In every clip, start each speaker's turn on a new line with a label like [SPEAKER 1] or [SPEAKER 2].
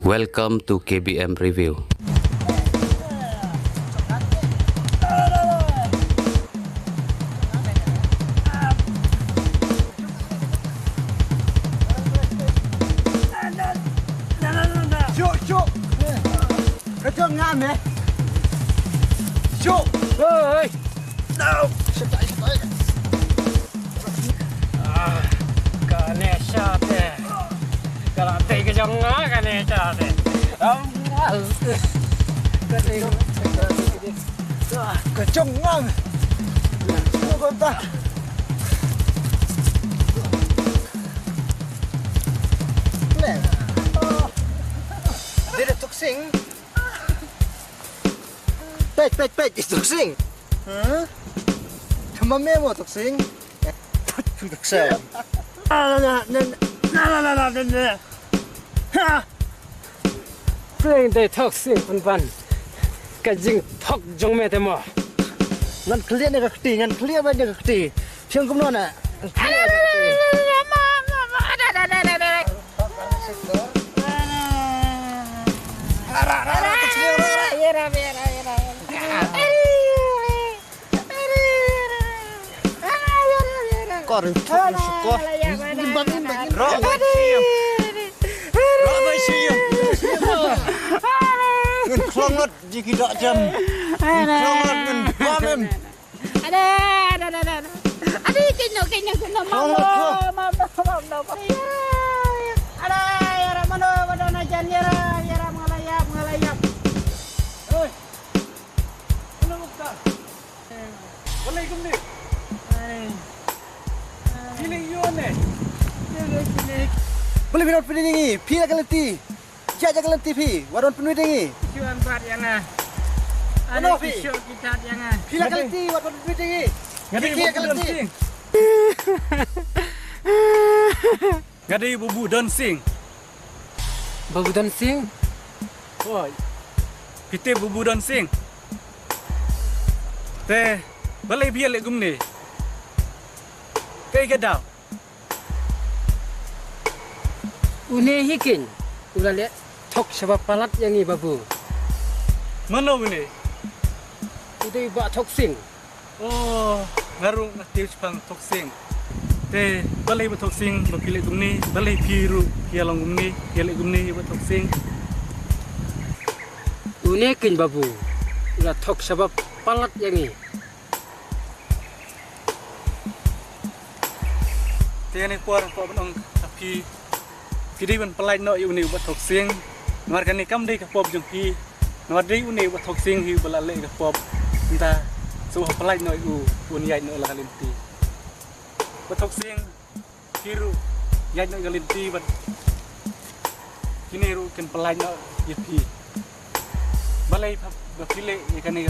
[SPEAKER 1] Welcome to KBM Review.
[SPEAKER 2] Cuk, kacau ngam ya. Cuk,
[SPEAKER 3] Oi,
[SPEAKER 2] setai.
[SPEAKER 3] Ganesha teh. Kalau teh ke jangan Ganesha teh. Amal.
[SPEAKER 2] Kacau ngam. Cuk, kota. Leh. Dia dah tuksing. Pej, tuksing. Hah? Kamu memo tuksing? Tuksing.
[SPEAKER 3] Playing day talk sing pan. Kajing talk jong me temo.
[SPEAKER 2] Ngan clear ni kakti, ngan clear banyak kakti. Siang kumno na. Kor, kor. Ngan klongot jiki dak jam. Klongot ngan pamem.
[SPEAKER 4] Ada. Aduh, kena mau. Ada, ya ramano, mana najan ya mengalayap.
[SPEAKER 3] Oi. Mana mukta? Walaikum ni. Sini yo ne.
[SPEAKER 2] Boleh minat penuh ni. Pi akan leti. Jaja akan leti pi. Waron penuh ni.
[SPEAKER 3] Kiwan bat yang ah.
[SPEAKER 2] Mana,
[SPEAKER 3] Ada
[SPEAKER 2] Fi?
[SPEAKER 3] kisah kita yang ah.
[SPEAKER 2] Pi akan leti. Waron penuh ni.
[SPEAKER 3] Ngadi
[SPEAKER 2] Pi akan leti.
[SPEAKER 5] Ngadi bubu don sing.
[SPEAKER 3] Babu dan sing.
[SPEAKER 5] Oi. Pite bubu don sing. Te balai biar lek gumne. Kai gadau.
[SPEAKER 3] Une hikin. Ulah lihat talk sebab palat yang ni babu.
[SPEAKER 5] Mana gune?
[SPEAKER 3] Itu ibu talk sing.
[SPEAKER 5] Oh, ngaru ngatiu Jepang tok sing. Te balai bu tok sing bu pilek gumne, balai piru kialong gumne, kialek gumne bu tok sing.
[SPEAKER 3] Une kin babu. Ulah talk sebab palat yang ni.
[SPEAKER 5] Te ni puar ko benong tapi kidi ban pelai no yu ni bu tok sing. Ngarkan ni kam dei ka pop jong pi. Ngar dei uni bu tok sing hi balale ka pop. Entah suah pelai no yu un yai no la kalinti. Batok sing kiru yai no kalinti bat kini ru ken pelai no yepi. Balai ba pile ikani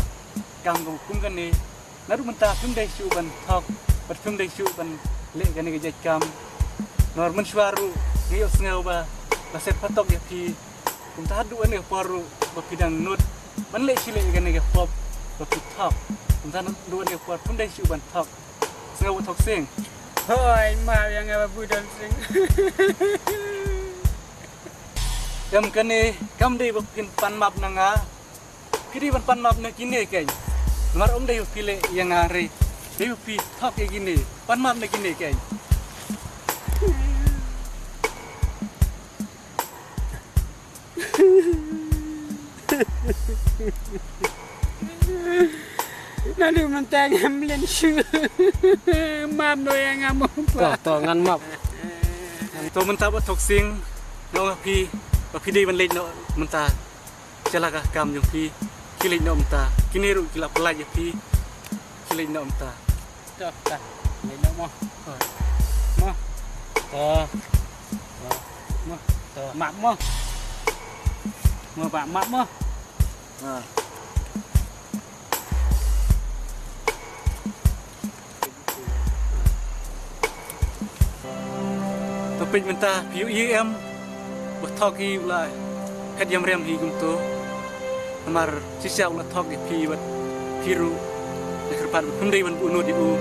[SPEAKER 5] kam kum kum kan ni naru menta kum dai su ban thok bat kum dai su ban le kan ni jai kam nor men suaru ni os ngau ba set patok yepi kum ta du ani paru ba pidang nut ban le sile kan ni pop ba thok Tentang dua ni kuat pun dah cuba talk, sengaja talk sing.
[SPEAKER 3] Hoi, maaf yang babu dan sing.
[SPEAKER 5] Jam kene kam dei bukin pan map nanga, kiri pan map na kini kay. Mar dei pile yang hari, dei pi talk kayak gini, pan map na kini kay.
[SPEAKER 3] Nanti mentang ambilin syu. Mam do yang ngamu. Toh ngan map.
[SPEAKER 5] To mentah buat talk sing, no pi dei ban lej no mentah. Celaka kam jong pi, kilej no mentah. Kini ru kilap pelaj pi, kilej no mentah.
[SPEAKER 3] Toh, dah. Ini mo. Mo. Toh. Mo. Toh. Map mo. Mo pak map mo.
[SPEAKER 2] Ha.
[SPEAKER 5] Topik mentah PUEM buat talk hi ulah kat yam rem hi gumto. Namar sisa ulah talk pi buat piru. Dekat pun dei ban unu di u.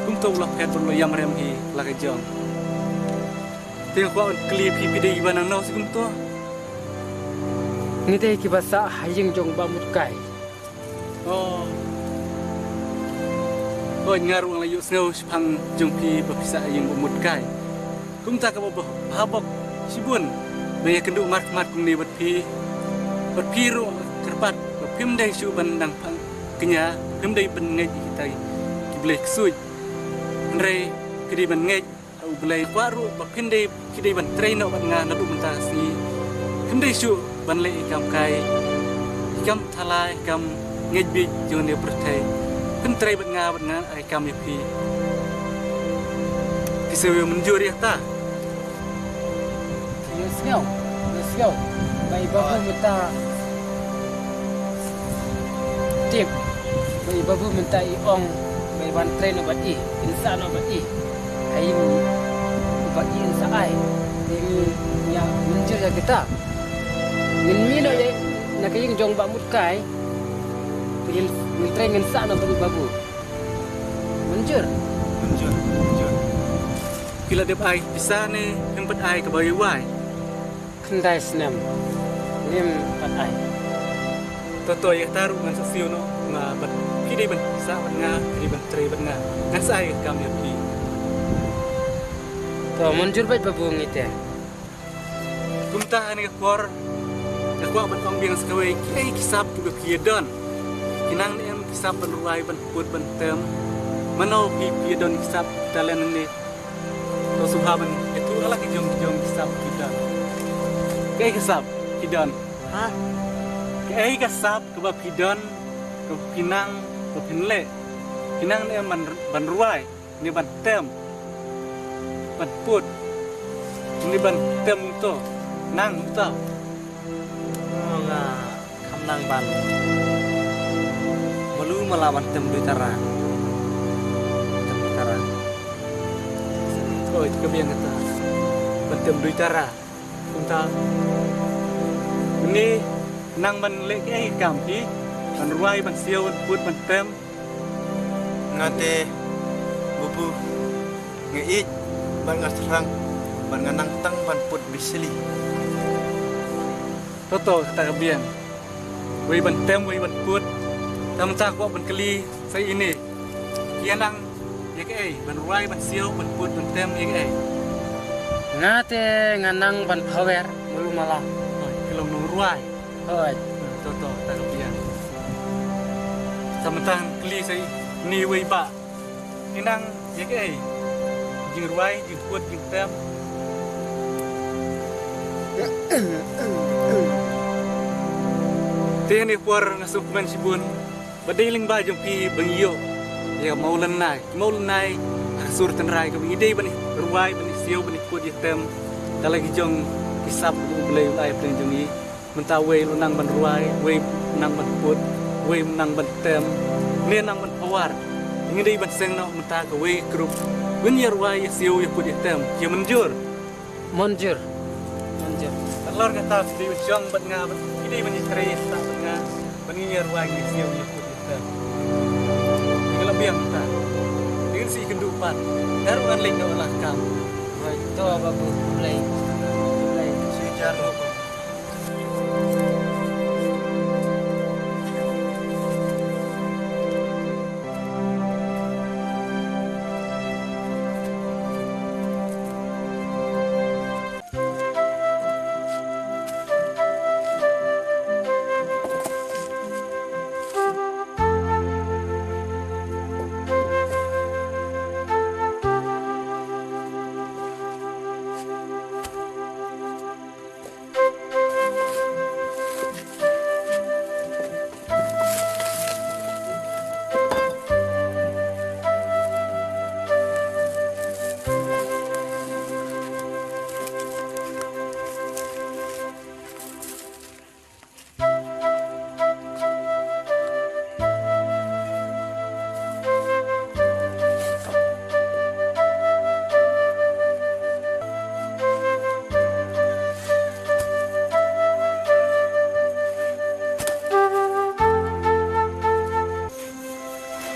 [SPEAKER 5] Gumto ulah pet ban yam rem hi la ka jong. Tengok kau klip PPD iban nang nau segum tu.
[SPEAKER 3] Ngite kibasa hayeng jong bamut kai.
[SPEAKER 5] Oh. Oh ngaru ang layu snow pang jungki bapisa yang umut kai. Kum ta ka habok sibun. Baya kendu mat kum ni bat pi ru kerpat pim dai su ban dang pang kenya pim dai ban ngai kita ki blek suj. Andre kidi ban ngai au blai kwaru ba pim dai kidi ban train no ban nga na du menta si. Pim dai su ban le kam kai. Kam thalai kam ngai bi jong ne pertai. Kan trai ban nga ai kam ya pi. Kisewe menjur ya ta.
[SPEAKER 3] Let's go. Bai babu minta tip. Bai babu minta iong. Bai ban train no bat i. Insa no bat i. Ai bat i insa ai. Ini ya menjur ya kita. Min mino ya nak yung jong ba mut kai. Min train insa no bat babu. Menjur.
[SPEAKER 5] Kila dep ai bisa ne tempat ai ke bayu wai.
[SPEAKER 3] Kendai senam. Lim pat ai.
[SPEAKER 5] Toto ya taru ngan sasiu no nga bat kidi ban sa ban nga kidi ban tre ban nga ngan sai kam ya pi.
[SPEAKER 3] To menjur bat babu ngite.
[SPEAKER 5] Kumta ani kor aku ban ong biang sekawai ki kisap tu ki don. Kinang em kisap ban ruai ban put ban tem. Mano pi don kisap talen ni. To subhaban itu ala ki jong kisap kita. Kay kasap kidon.
[SPEAKER 2] Ha?
[SPEAKER 5] Kay kasap ke kidon ke pinang ke pinle. Pinang ni ban ruai ni ban tem. Ban put. Ni ban tem to. Nang to.
[SPEAKER 2] Oh nga kam nang ban. Malu malawan tem ditara. Tem ditara.
[SPEAKER 5] Oh itu kebiang kata. Ban tem ditara. Kunta ini nang ban le ai kam pi ban ruai ban siau ban put ban tem
[SPEAKER 2] Ngate bubu ngeit ban ngasrang ban nganang tang ban put bisili.
[SPEAKER 5] toto kata kebiang wei ban tem wei ban put tam ta ko ban keli sai ini kianang ya ai ban ruai ban siau ban put ban tem ya ai
[SPEAKER 3] Ngate nganang ban power mulu malah.
[SPEAKER 5] oh kelong nong ruai
[SPEAKER 3] Hoi.
[SPEAKER 5] toto kata kebiang samtang keli sai ni wei ba inang ya ai jing ruai jing put jing tem Tiyan ni puar ngasuk man sibun badiling ba jong pi bangyo ya maulan nai sur tenrai ka ide bani ruai bani siu bani put yetem dalagi jong kisap ulai ulai pen jong ni menta we lunang ban ruai we nang ban put we nang ban tem ne nang ban pawar ngide ban seng no menta ka we grup bun ya ruai siu ya put yetem ya menjur
[SPEAKER 3] Monjur.
[SPEAKER 5] telur kata di jong ban nga ide bani tres ta ban nga bani ya ruai ya siu ya put yetem ini lebih yang ta dengan si kendupan daruan leng no lah kam
[SPEAKER 3] Hoi. To babu mulai.
[SPEAKER 2] Si jaro.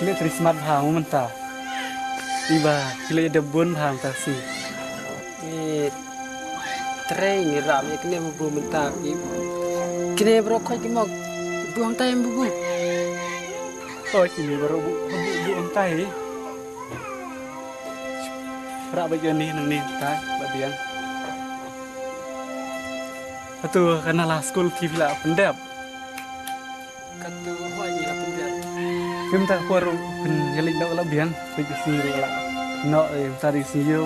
[SPEAKER 5] Kile trismat hang menta. Iba kile debun hang tasi.
[SPEAKER 3] Ni train ni ram ya kene babu minta Kini berokok mau buang time bubu.
[SPEAKER 5] Tôi chỉ baru bu ontai. Pra bagian ni nang ni tai bagian. Atu kana lah school ki bila pendap.
[SPEAKER 3] Katu hoi ni lah pendiam.
[SPEAKER 5] Kim ta por pen yalik dak la bian pergi sini la. No tadi siyo.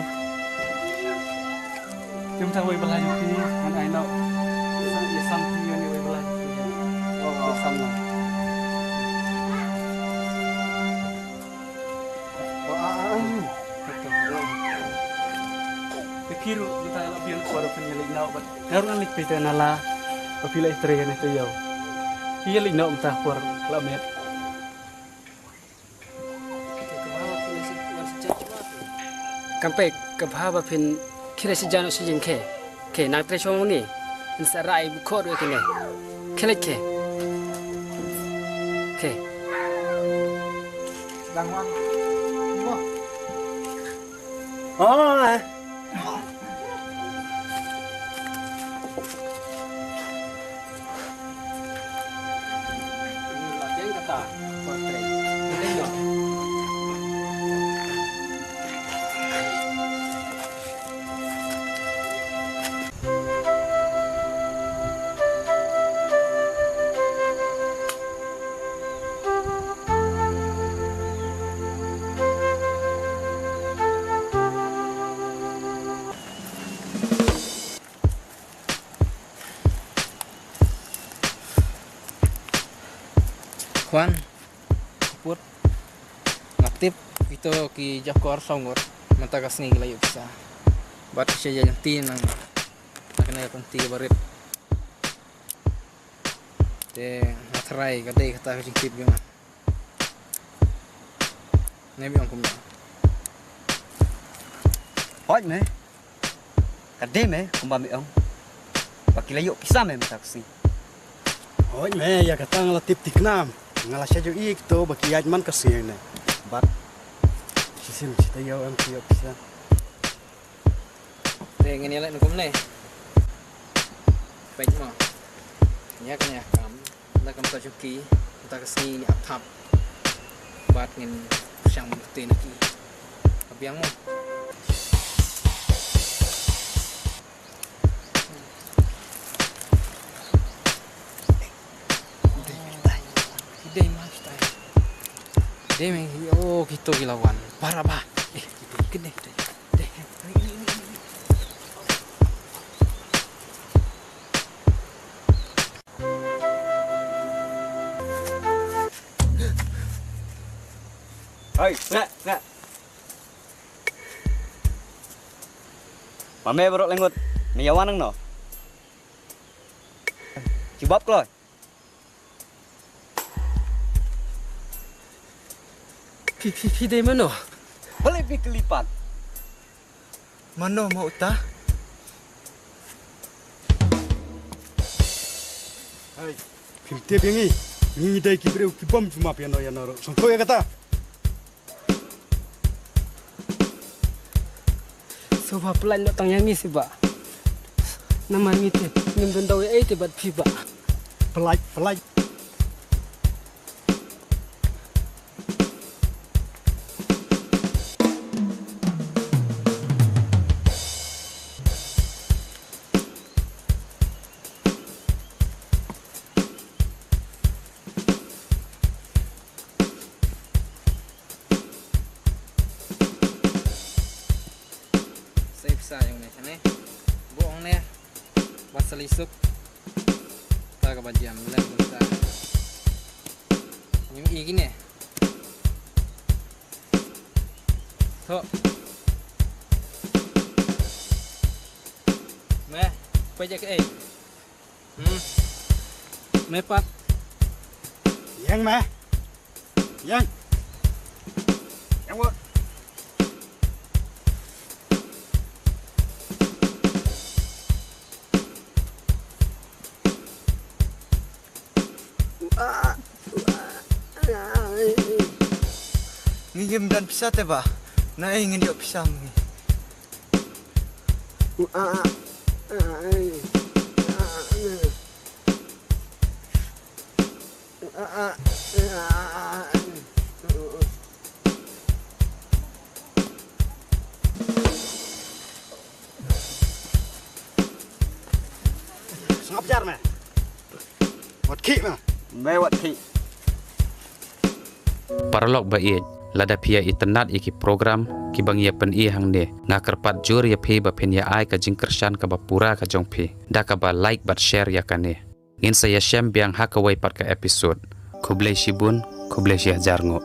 [SPEAKER 5] Kim ta wei bala yuki man ai no. Ya sam ki ni wei bala. Oh sam na. Kiru kita elak biar kuara penyalik nau bat. Harus alik kita nala apila istri kan itu yau. Iya lik nau entah kuar lamet.
[SPEAKER 3] Kampai kebhaba pin kira sejano sejin ke nak tresong ni insarai buko dua kene kelet ke
[SPEAKER 2] Langwan. Oh.
[SPEAKER 6] Kwan, put, ngaktif itu ki jakor songot, mata kasni layu bisa. Bat saya yang tin nang, nakna konti barit. Te natrai kadai kata jingkip jangan. Nebi ang kumya.
[SPEAKER 7] Hỏi mẹ. Cả đêm mẹ, không ba mẹ ông. Và kỳ lấy dụ kỳ xa mẹ mà taxi.
[SPEAKER 2] Hỏi mẹ ya kata ngala tip tik nam. Ngala saja ik to baki aj man kasihan ne. Bat sisim cita yau am tiap bisa.
[SPEAKER 6] Te ngini lại nukum ne. Baik mah. Nya kanya kam, na kam ta chuki, ta kasni ni athap. Bat ngin sang te naki. Abiang mo. Demi oh gitu gilawan parah bah gede deh
[SPEAKER 7] Hei, nggak. Mame baru lengut, miyawan neng no. Cibab kloy.
[SPEAKER 3] Pidai mana?
[SPEAKER 7] Boleh pergi kelipat.
[SPEAKER 2] Mana mau ta? Hai, pimte bengi. Ni dai kibreu kibam cuma piano ya naro. Songko ya kata.
[SPEAKER 3] Soba pelan nak tang yangi sih ba. Nama ni te, nyimpen tahu ya te bat piba.
[SPEAKER 2] Pelaj.
[SPEAKER 6] Sa yung ne chane buong ne wasalisuk ta ka bajam lan sa yung igi ne to me pwede ka me pat
[SPEAKER 2] Yang mẹ. Yang. Yang buat.
[SPEAKER 7] Ngigim dan pisah teh bah. Nah ingin dia pisah ni.
[SPEAKER 2] Ngap jar me. Wat ki me.
[SPEAKER 7] Me wat ki.
[SPEAKER 1] Paralog ba iet lada pia itenat iki program ki bang ia pen i hang ne ngakerpat jur ya phi ba pen ya ai ka jing kersan ka ba pura ka jong phi da ka ba like bat share ya kane ngin saya shem biang hakawai pat ka episode kublai shibun kublai shi hajar ngo